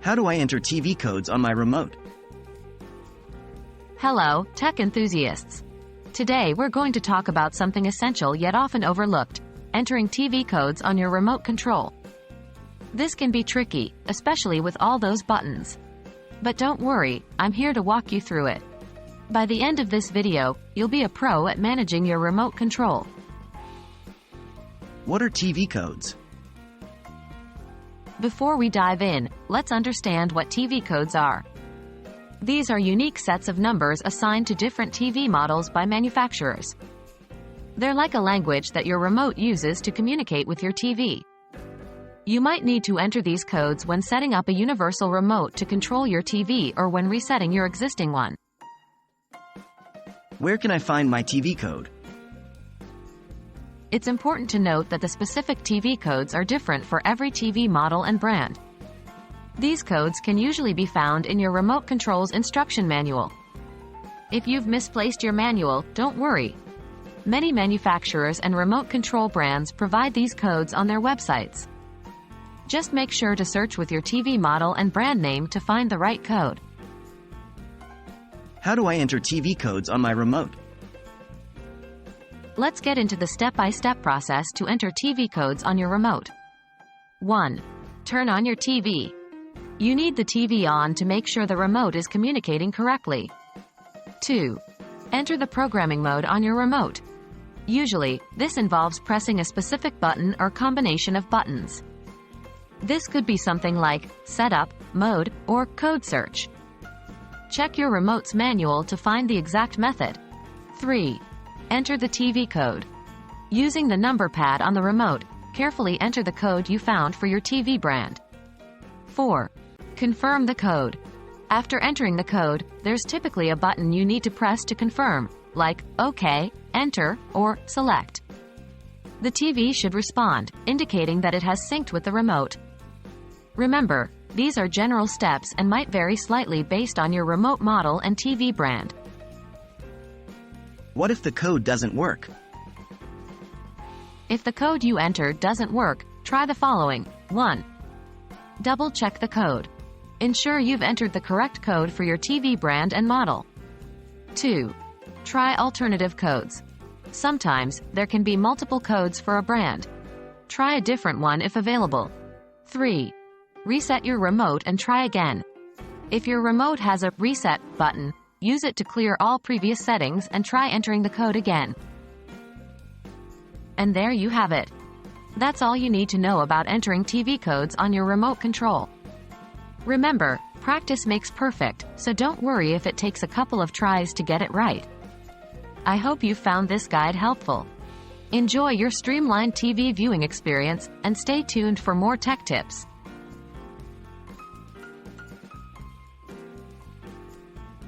How do I enter TV codes on my remote? Hello, tech enthusiasts. Today we're going to talk about something essential yet often overlooked: entering TV codes on your remote control. This can be tricky, especially with all those buttons. But don't worry, I'm here to walk you through it. By the end of this video, you'll be a pro at managing your remote control. What are TV codes? Before we dive in, let's understand what TV codes are. These are unique sets of numbers assigned to different TV models by manufacturers. They're like a language that your remote uses to communicate with your TV. You might need to enter these codes when setting up a universal remote to control your TV or when resetting your existing one. Where can I find my TV code? It's important to note that the specific TV codes are different for every TV model and brand. These codes can usually be found in your remote control's instruction manual. If you've misplaced your manual, don't worry. Many manufacturers and remote control brands provide these codes on their websites. Just make sure to search with your TV model and brand name to find the right code. How do I enter TV codes on my remote? Let's get into the step-by-step process to enter TV codes on your remote. 1. Turn on your TV. You need the TV on to make sure the remote is communicating correctly. 2. Enter the programming mode on your remote. Usually, this involves pressing a specific button or combination of buttons. This could be something like Setup, Mode, or Code Search. Check your remote's manual to find the exact method. 3. Enter the TV code. Using the number pad on the remote, carefully enter the code you found for your TV brand. 4. Confirm the code. After entering the code, there's typically a button you need to press to confirm, like OK, Enter, or Select. The TV should respond, indicating that it has synced with the remote. Remember, these are general steps and might vary slightly based on your remote model and TV brand. What if the code doesn't work? If the code you entered doesn't work, try the following. 1. Double-check the code. Ensure you've entered the correct code for your TV brand and model. 2. Try alternative codes. Sometimes, there can be multiple codes for a brand. Try a different one if available. 3. Reset your remote and try again. If your remote has a Reset button, use it to clear all previous settings and try entering the code again. And there you have it. That's all you need to know about entering TV codes on your remote control. Remember, practice makes perfect, so don't worry if it takes a couple of tries to get it right. I hope you found this guide helpful. Enjoy your streamlined TV viewing experience, and stay tuned for more tech tips.